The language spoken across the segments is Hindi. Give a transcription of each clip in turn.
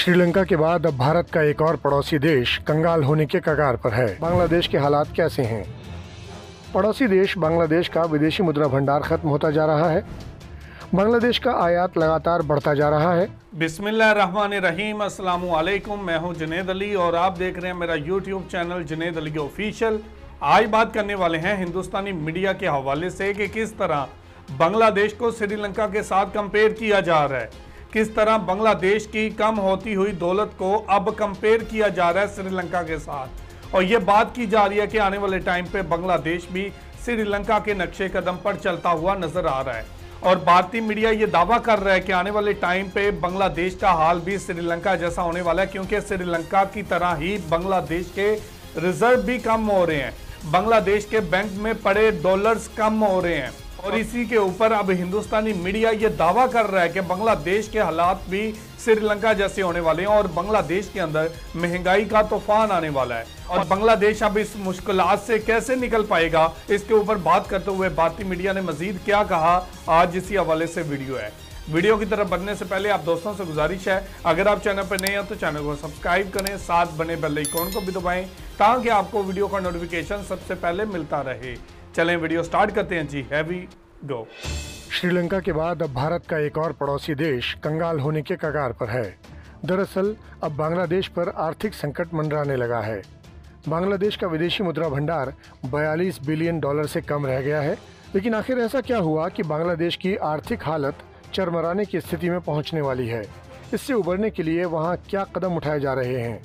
श्रीलंका के बाद अब भारत का एक और पड़ोसी देश कंगाल होने के कगार पर है। बांग्लादेश के हालात कैसे हैं? पड़ोसी देश बांग्लादेश का विदेशी मुद्रा भंडार खत्म होता जा रहा है। बांग्लादेश का आयात लगातार बढ़ता जा रहा है। बिस्मिल्लाहिर्रहमानिर्रहीम, अस्सलाम वालेकुम। मैं हूं जुनैद अली और आप देख रहे हैं मेरा YouTube channel Junaid Ali official. आज बात करने वाले हैं हिंदुस्तानी मीडिया के हवाले से कि किस तरह बांग्लादेश को श्रीलंका के साथ कंपेयर किया जा रहा है, किस तरह बांग्लादेश की कम होती हुई दौलत को अब कंपेयर किया जा रहा है श्रीलंका के साथ। और ये बात की जा रही है कि आने वाले टाइम पे बांग्लादेश भी श्रीलंका के नक्शे कदम पर चलता हुआ नजर आ रहा है। और भारतीय मीडिया ये दावा कर रहा है कि आने वाले टाइम पे बांग्लादेश का हाल भी श्रीलंका जैसा होने वाला है, क्योंकि श्रीलंका की तरह ही बांग्लादेश के रिजर्व भी कम हो रहे हैं, बांग्लादेश के बैंक में पड़े डॉलर्स कम हो रहे हैं। और इसी के ऊपर अब हिंदुस्तानी मीडिया ये दावा कर रहा है कि बांग्लादेश के हालात भी श्रीलंका जैसे होने वाले हैं और बांग्लादेश के अंदर महंगाई का तूफान आने वाला है। और बांग्लादेश अब इस मुश्किलात से कैसे निकल पाएगा, इसके ऊपर बात करते हुए भारतीय मीडिया ने मजीद क्या कहा, आज इसी हवाले से वीडियो है। वीडियो की तरफ बढ़ने से पहले आप दोस्तों से गुजारिश है, अगर आप चैनल पर नए हैं तो चैनल को सब्सक्राइब करें, साथ बने बेल आइकन को भी दबाएं ताकि आपको वीडियो का नोटिफिकेशन सबसे पहले मिलता रहे। चलें वीडियो स्टार्ट करते हैं जी, हैवी गो। श्रीलंका के बाद अब भारत का एक और पड़ोसी देश कंगाल होने के कगार पर है। दरअसल अब बांग्लादेश पर आर्थिक संकट मंडराने लगा है। बांग्लादेश का विदेशी मुद्रा भंडार 42 बिलियन डॉलर से कम रह गया है। लेकिन आखिर ऐसा क्या हुआ कि बांग्लादेश की आर्थिक हालत चरमराने की स्थिति में पहुंचने वाली है? इससे उबरने के लिए वहां क्या कदम उठाए जा रहे हैं,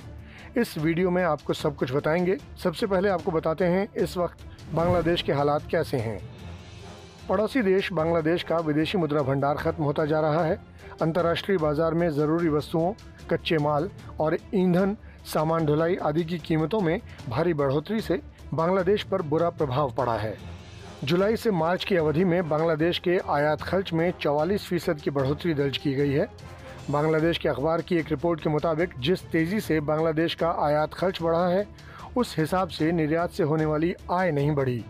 इस वीडियो में आपको सब कुछ बताएंगे। सबसे पहले आपको बताते हैं इस वक्त बांग्लादेश के हालात कैसे हैं। पड़ोसी देश बांग्लादेश का विदेशी मुद्रा भंडार खत्म होता जा रहा है। अंतर्राष्ट्रीय बाजार में ज़रूरी वस्तुओं, कच्चे माल और ईंधन, सामान ढुलाई आदि की कीमतों में भारी बढ़ोतरी से बांग्लादेश पर बुरा प्रभाव पड़ा है। जुलाई से मार्च की अवधि में बांग्लादेश के आयात खर्च में 44% की बढ़ोतरी दर्ज की गई है। बांग्लादेश के अखबार की एक रिपोर्ट के मुताबिक जिस तेज़ी से बांग्लादेश का आयात खर्च बढ़ा है, उस हिसाब से निर्यात से होने वाली आय नहीं बढ़ी।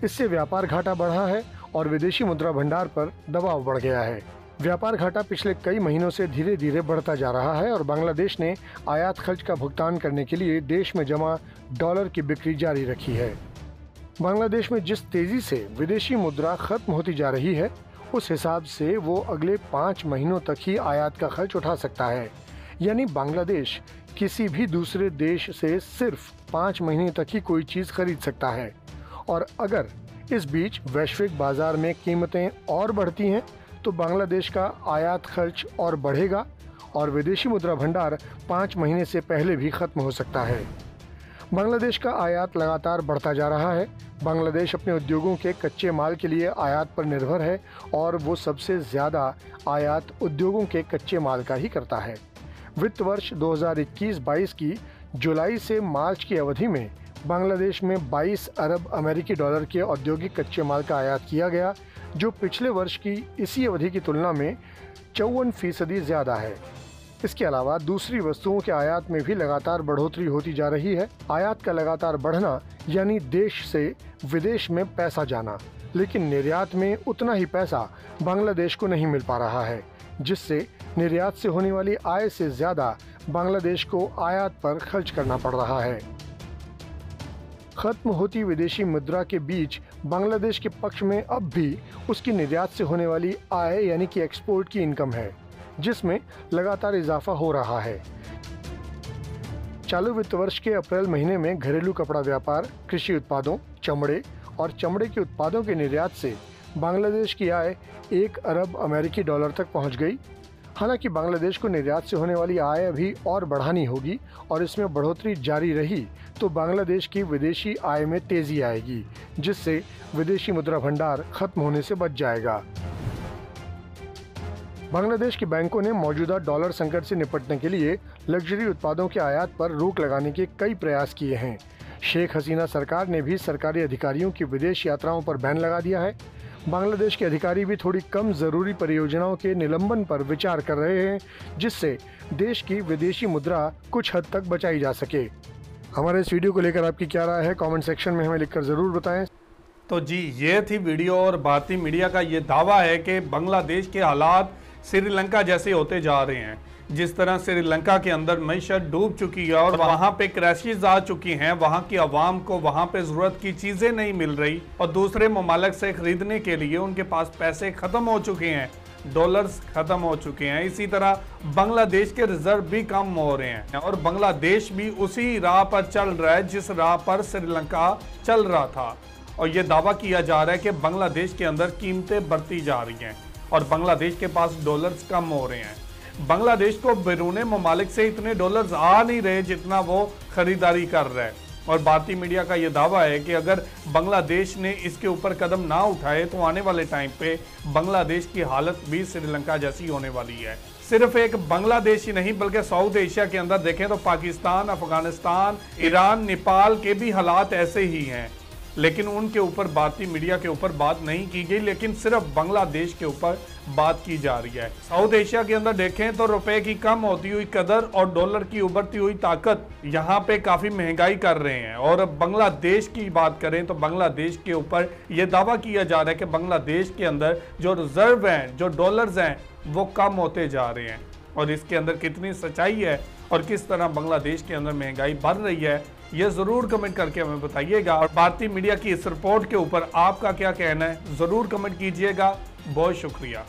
इससे व्यापार घाटा बढ़ा है और विदेशी मुद्रा भंडार पर दबाव बढ़ गया है। व्यापार घाटा पिछले कई महीनों से धीरे धीरे बढ़ता जा रहा है और बांग्लादेश ने आयात खर्च का भुगतान करने के लिए देश में जमा डॉलर की बिक्री जारी रखी है। बांग्लादेश में जिस तेजी से विदेशी मुद्रा खत्म होती जा रही है, उस हिसाब से वो अगले 5 महीनों तक ही आयात का खर्च उठा सकता है। यानी बांग्लादेश किसी भी दूसरे देश से सिर्फ 5 महीने तक ही कोई चीज़ खरीद सकता है। और अगर इस बीच वैश्विक बाजार में कीमतें और बढ़ती हैं तो बांग्लादेश का आयात खर्च और बढ़ेगा और विदेशी मुद्रा भंडार 5 महीने से पहले भी खत्म हो सकता है। बांग्लादेश का आयात लगातार बढ़ता जा रहा है। बांग्लादेश अपने उद्योगों के कच्चे माल के लिए आयात पर निर्भर है और वो सबसे ज़्यादा आयात उद्योगों के कच्चे माल का ही करता है। वित्त वर्ष 2021-22 की जुलाई से मार्च की अवधि में बांग्लादेश में 22 अरब अमेरिकी डॉलर के औद्योगिक कच्चे माल का आयात किया गया, जो पिछले वर्ष की इसी अवधि की तुलना में 54% ज़्यादा है। इसके अलावा दूसरी वस्तुओं के आयात में भी लगातार बढ़ोतरी होती जा रही है। आयात का लगातार बढ़ना यानी देश से विदेश में पैसा जाना, लेकिन निर्यात में उतना ही पैसा बांग्लादेश को नहीं मिल पा रहा है, जिससे निर्यात से होने वाली आय से ज़्यादा बांग्लादेश को आयात पर खर्च करना पड़ रहा है। खत्म होती विदेशी मुद्रा के बीच बांग्लादेश के पक्ष में अब भी उसकी निर्यात से होने वाली आय यानी कि एक्सपोर्ट की इनकम है, जिसमें लगातार इजाफा हो रहा है। चालू वित्त वर्ष के अप्रैल महीने में घरेलू कपड़ा व्यापार, कृषि उत्पादों, चमड़े और चमड़े के उत्पादों के निर्यात से बांग्लादेश की आय 1 अरब अमेरिकी डॉलर तक पहुंच गई। हालांकि बांग्लादेश को निर्यात से होने वाली आय अभी और बढ़ानी होगी और इसमें बढ़ोतरी जारी रही तो बांग्लादेश की विदेशी आय में तेजी आएगी, जिससे विदेशी मुद्रा भंडार खत्म होने से बच जाएगा। बांग्लादेश के बैंकों ने मौजूदा डॉलर संकट से निपटने के लिए लग्जरी उत्पादों के आयात पर रोक लगाने के कई प्रयास किए हैं। शेख हसीना सरकार ने भी सरकारी अधिकारियों की विदेश यात्राओं पर बैन लगा दिया है। बांग्लादेश के अधिकारी भी थोड़ी कम ज़रूरी परियोजनाओं के निलंबन पर विचार कर रहे हैं, जिससे देश की विदेशी मुद्रा कुछ हद तक बचाई जा सके। हमारे इस वीडियो को लेकर आपकी क्या राय है, कमेंट सेक्शन में हमें लिखकर ज़रूर बताएं। तो जी, ये थी वीडियो और भारतीय मीडिया का ये दावा है कि बांग्लादेश के हालात श्रीलंका जैसे होते जा रहे हैं। जिस तरह श्रीलंका के अंदर मईशत डूब चुकी है और वहां पे क्रैशेस आ चुकी हैं, वहां की आवाम को वहां पे जरूरत की चीजें नहीं मिल रही और दूसरे ममालिक से खरीदने के लिए उनके पास पैसे खत्म हो चुके हैं, डॉलर्स खत्म हो चुके हैं। इसी तरह बांग्लादेश के रिजर्व भी कम हो रहे हैं और बांग्लादेश भी उसी राह पर चल रहा है जिस राह पर श्रीलंका चल रहा था। और ये दावा किया जा रहा है कि बांग्लादेश के अंदर कीमतें बढ़ती जा रही हैं और बांग्लादेश के पास डॉलर्स कम हो रहे हैं। बांग्लादेश को बैरून ममालिक से इतने डॉलर्स आ नहीं रहे जितना वो खरीदारी कर रहा है और भारतीय मीडिया का यह दावा है कि अगर बांग्लादेश ने इसके ऊपर कदम ना उठाए तो आने वाले टाइम पे बांग्लादेश की हालत भी श्रीलंका जैसी होने वाली है। सिर्फ एक बांग्लादेश ही नहीं बल्कि साउथ एशिया के अंदर देखें तो पाकिस्तान, अफगानिस्तान, ईरान, नेपाल के भी हालात ऐसे ही हैं, लेकिन उनके ऊपर भारतीय मीडिया के ऊपर बात नहीं की गई, लेकिन सिर्फ बांग्लादेश के ऊपर बात की जा रही है। साउथ एशिया के अंदर देखें तो रुपए की कम होती हुई कदर और डॉलर की उभरती हुई ताकत यहाँ पे काफी महंगाई कर रहे हैं। और अब बांग्लादेश की बात करें तो बांग्लादेश के ऊपर यह दावा किया जा रहा है कि बांग्लादेश के अंदर जो रिजर्व हैं, जो डॉलर्स हैं, वो कम होते जा रहे हैं। और इसके अंदर कितनी सच्चाई है और किस तरह बांग्लादेश के अंदर महंगाई बढ़ रही है, ये जरूर कमेंट करके हमें बताइएगा। और भारतीय मीडिया की इस रिपोर्ट के ऊपर आपका क्या कहना है, जरूर कमेंट कीजिएगा। बहुत शुक्रिया।